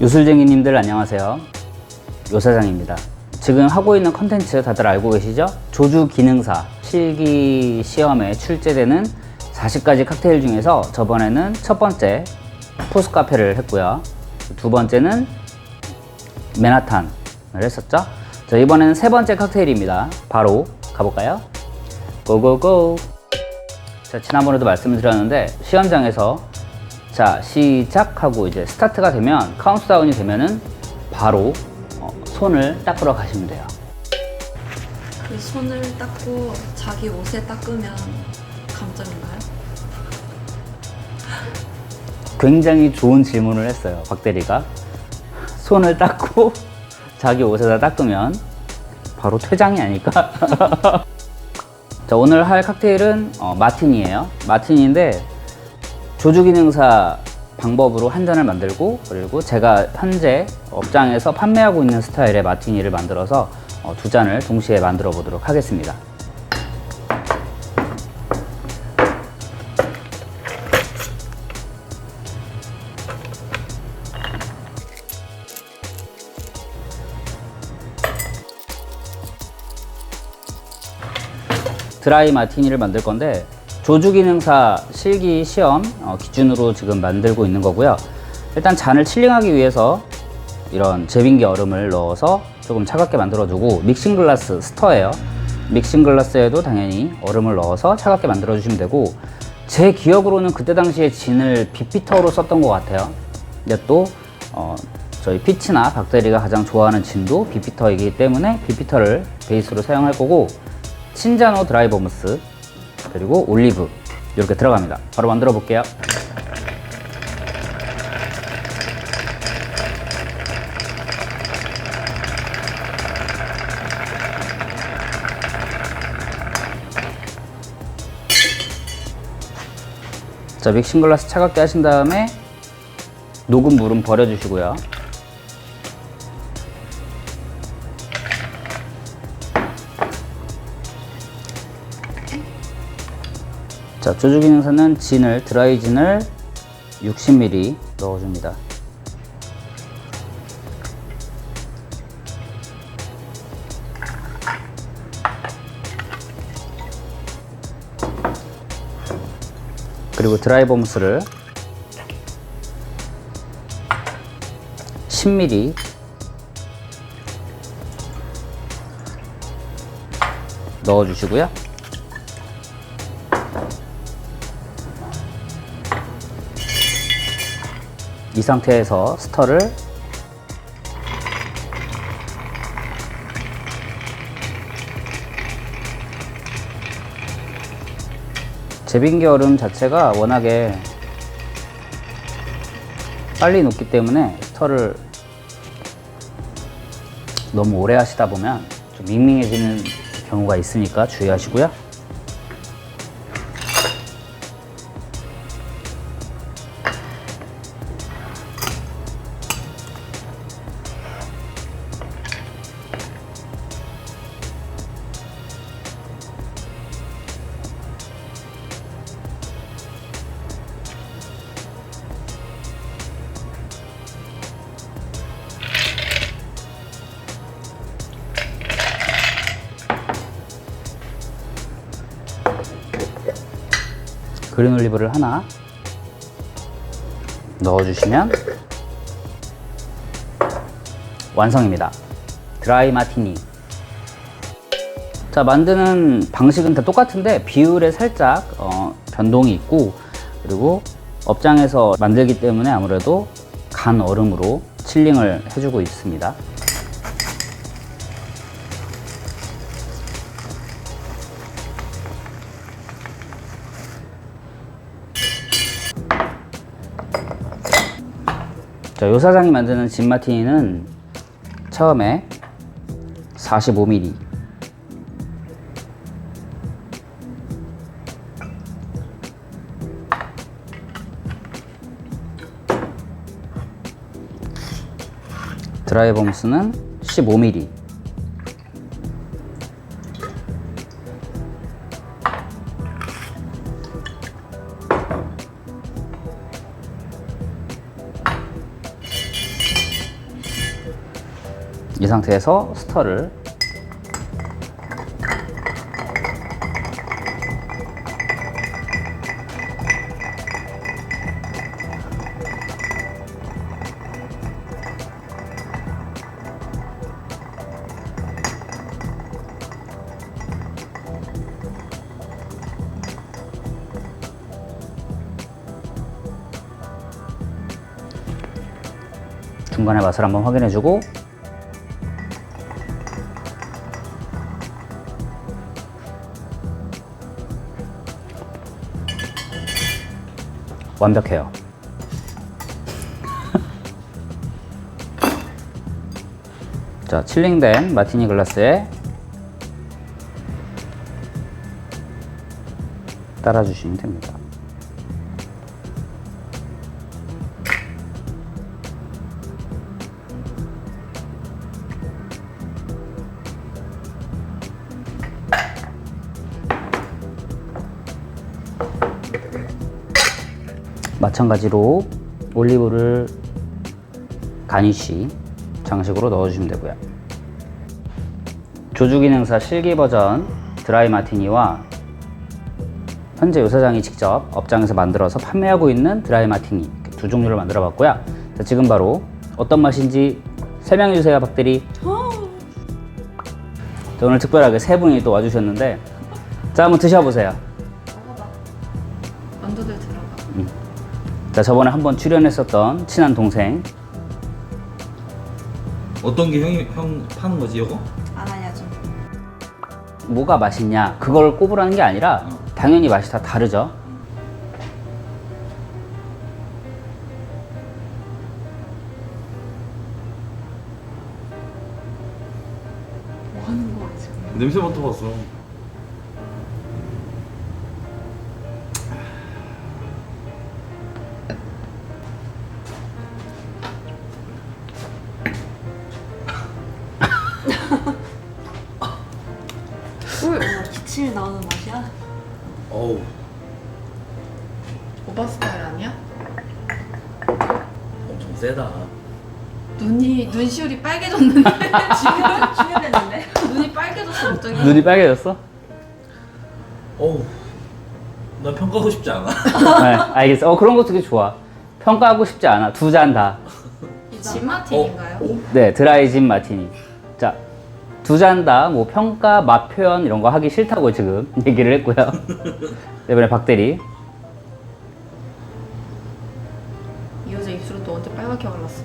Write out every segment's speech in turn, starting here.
요술쟁이님들 안녕하세요. 요사장입니다. 지금 하고 있는 컨텐츠 다들 알고 계시죠? 조주 기능사 실기 시험에 출제되는 40가지 칵테일 중에서 저번에는 첫 번째 푸스 카페를 했고요. 두 번째는 맨하탄을 했었죠. 자, 이번에는 세 번째 칵테일입니다. 바로 가볼까요? 고고고. 자, 지난번에도 말씀을 드렸는데 시험장에서 자 시작하고 이제 스타트가 되면 카운트다운이 되면은 바로 손을 닦으러 가시면 돼요. 그 손을 닦고 자기 옷에 닦으면 감점인가요? 굉장히 좋은 질문을 했어요, 박 대리가. 손을 닦고 자기 옷에다 닦으면 바로 퇴장이 아닐까? 자, 오늘 할 칵테일은 마티니예요. 마티니인데 조주기능사 방법으로 한 잔을 만들고, 그리고 제가 현재 업장에서 판매하고 있는 스타일의 마티니를 만들어서 두 잔을 동시에 만들어 보도록 하겠습니다. 드라이 마티니를 만들 건데 조주기능사 실기 시험 기준으로 지금 만들고 있는 거고요. 일단 잔을 칠링하기 위해서 이런 제빙기 얼음을 넣어서 조금 차갑게 만들어 두고, 믹싱글라스 스터예요. 믹싱글라스에도 당연히 얼음을 넣어서 차갑게 만들어 주시면 되고, 제 기억으로는 그때 당시에 진을 비피터로 썼던 것 같아요. 근데 또 저희 피치나 박대리가 가장 좋아하는 진도 비피터이기 때문에 비피터를 베이스로 사용할 거고, 신자노 드라이버무스 그리고 올리브 이렇게 들어갑니다. 바로 만들어 볼게요. 자, 믹싱글라스 차갑게 하신 다음에 녹은 물은 버려 주시고요. 자, 조주기능사는 진을, 드라이 진을 60ml 넣어줍니다. 그리고 드라이버무스를 10ml 넣어주시고요. 이 상태에서 스터를 제빙기 얼음 자체가 워낙에 빨리 녹기 때문에 스터를 너무 오래 하시다 보면 좀 밍밍해지는 경우가 있으니까 주의하시고요. 그린 올리브를 하나 넣어주시면 완성입니다. 드라이 마티니. 자, 만드는 방식은 다 똑같은데 비율에 살짝 변동이 있고, 그리고 업장에서 만들기 때문에 아무래도 간 얼음으로 칠링을 해주고 있습니다. 자, 요사장이 만드는 진 마티니는 처음에 45ml, 드라이버무스는 15ml, 상태에서 스터를 중간에 맛을 한번 확인해주고 완벽해요. 자, 칠링된 마티니 글라스에 따라주시면 됩니다. 마찬가지로 올리브를 가니쉬 장식으로 넣어주시면 되고요. 조주기능사 실기 버전 드라이 마티니와 현재 요 사장이 직접 업장에서 만들어서 판매하고 있는 드라이 마티니 이렇게 두 종류를 만들어 봤고요. 자, 지금 바로 어떤 맛인지 설명해 주세요, 박대리. 자, 오늘 특별하게 세 분이 또 와주셨는데, 자, 한번 드셔보세요. 먹어봐. 완도들 들어가. 자, 저번에 한번 출연했었던 친한 동생. 어떤 게 형 파는 거지, 이거? 안 알려줘. 뭐가 맛있냐 그걸 꼽으라는 게 아니라 당연히 맛이 다 다르죠. 뭐 하는 거야 지금? 냄새 맡아봤어. 꿀! 기침이 나오는 맛이야? 어우, 오빠 스타일 아니야? 엄청 세다. 눈시울이 빨개졌는데 지금 충혈했는데 눈이 빨개졌어 갑자기. 눈이 빨개졌어? 어우, 난 평가하고 싶지 않아. 네, 알겠어. 그런 거 되게 좋아. 평가하고 싶지 않아. 두 잔 다. 이 진마틴인가요? 네, 드라이 진 마티니. 자, 두 잔 다 뭐 평가, 맛 표현 이런 거 하기 싫다고 지금 얘기를 했고요. 이번에 박대리. 이 여자 입술은 또 언제 빨갛게 발랐어?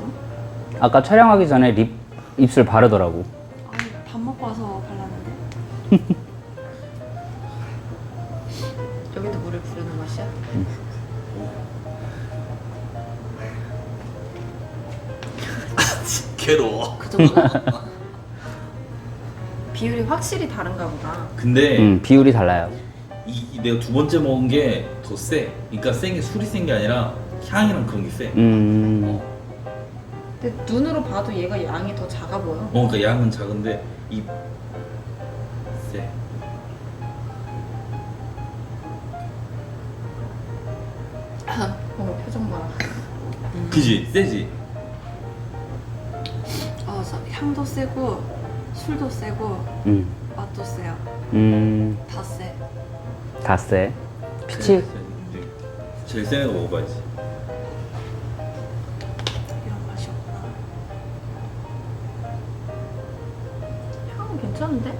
아까 촬영하기 전에 입술 바르더라고. 아니 밥 먹고 와서 발랐는데. 여기도 물을 부르는 맛이야? 괴로워. 그 정도? 비율이 확실히 다른가 보다. 근데 비율이 달라요. 내가 두 번째 먹은 게 더 세. 그러니까 센 게 술이 센 게 아니라 향이랑 그런 게 세. 근데 눈으로 봐도 얘가 양이 더 작아 보여. 그러니까 양은 작은데 이 세. 표정 봐라. 그지? 세지? 향도 세고 술도 세고 맛도 세요. 다 세. 다 세. 피치? 제일 센 거 먹어봐야지. 이런 맛이 없나? 향은 괜찮은데?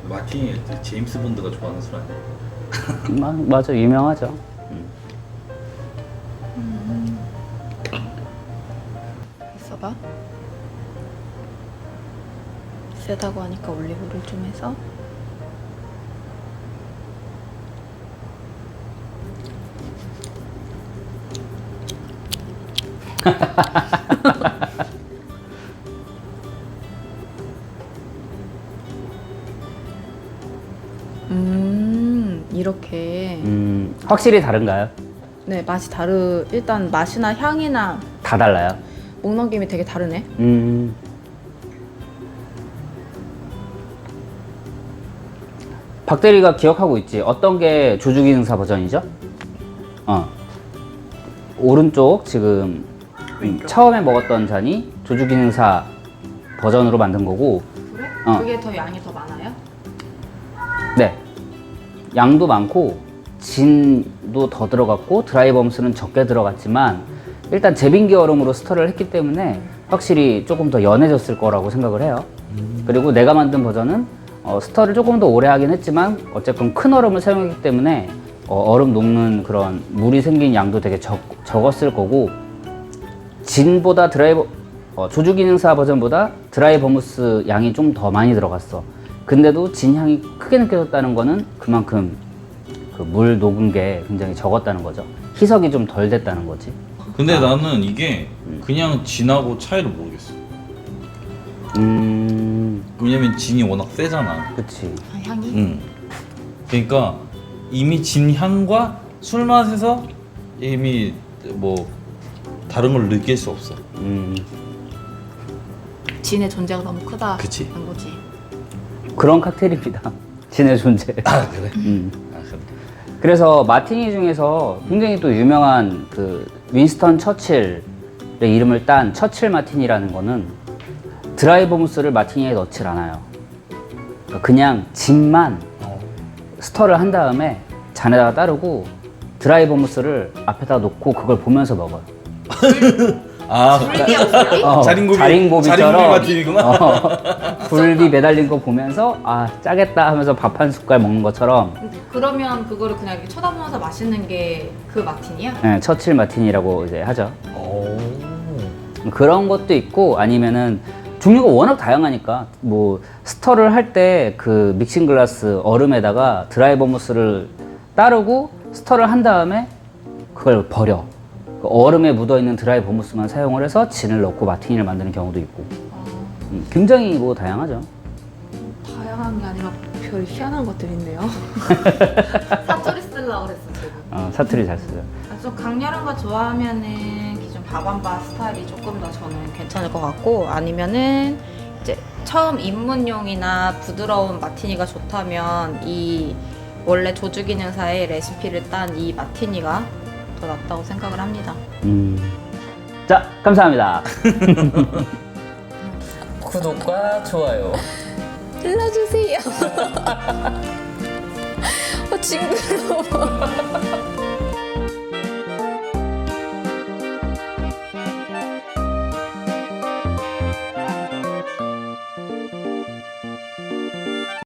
마티니 제임스 본드가 좋아하는 술 아니야? 맞아, 유명하죠. 있어봐. 세다고 하니까 올리브를 좀 해서. 이렇게. 확실히 다른가요? 네, 맛이 일단 맛이나 향이나 다 달라요. 목 넘김이 되게 다르네. 박대리가 기억하고 있지? 어떤 게 조주기능사 버전이죠? 오른쪽 지금 처음에 먹었던 잔이 조주 기능사 버전으로 만든 거고, 그래? 어. 그게 더 양이 더 많아요? 네. 양도 많고, 진도 더 들어갔고, 드라이 범스는 적게 들어갔지만, 일단 제빙기 얼음으로 스터를 했기 때문에 확실히 조금 더 연해졌을 거라고 생각을 해요. 그리고 내가 만든 버전은 스터를 조금 더 오래 하긴 했지만, 어쨌건 큰 얼음을 사용했기 때문에 얼음 녹는 그런 물이 생긴 양도 되게 적었을 거고, 진보다 조주 기능사 버전보다 드라이 버무스 양이 좀 더 많이 들어갔어. 근데도 진 향이 크게 느껴졌다는 거는 그만큼 그 물 녹은 게 굉장히 적었다는 거죠. 희석이 좀 덜 됐다는 거지. 근데 나는 이게 그냥 진하고 차이를 모르겠어. 왜냐면 진이 워낙 세잖아. 그치. 아, 향이? 응. 그러니까 이미 진 향과 술 맛에서 이미 뭐 다른 걸 느낄 수 없어. 진의 존재가 너무 크다. 그치. 는 거지. 그런 칵테일입니다. 진의 존재. 아 그래? 아 그래. 그래서 마티니 중에서 굉장히 또 유명한 그 윈스턴 처칠의 이름을 딴 처칠 마티니라는 거는 드라이 버무스를 마티니에 넣질 않아요. 그러니까 그냥 진만 스터를 한 다음에 잔에다가 따르고 드라이 버무스를 앞에다 놓고 그걸 보면서 먹어요. 아 자린고비 마티니구나. 굴비 매달린 거 보면서 아 짜겠다 하면서 밥 한 숟갈 먹는 것처럼. 그러면 그거를 그냥 이렇게 쳐다보면서 마시는 게 그 마티니야? 네, 처칠 마티니라고 이제 하죠. 오. 그런 것도 있고 아니면은 종류가 워낙 다양하니까 뭐 스터를 할 때 그 믹싱 글라스 얼음에다가 드라이 버무스를 따르고 스터를 한 다음에 그걸 버려. 그 얼음에 묻어있는 드라이 버무스만 사용을 해서 진을 넣고 마티니를 만드는 경우도 있고 굉장히 뭐 다양하죠. 다양한 게 아니라 별 희한한 것들이 있네요. 사투리 쓰려고 그랬어 지금. 사투리 잘 쓰죠. 좀 강렬한 거 좋아하면은 기존 박완바 스타일이 조금 더 저는 괜찮을 것 같고, 아니면은 이제 처음 입문용이나 부드러운 마티니가 좋다면 이 원래 조주 기능사의 레시피를 딴 이 마티니가 더 낫다고 생각을 합니다. 자, 감사합니다. 구독과 좋아요. 눌러주세요. 징그러워.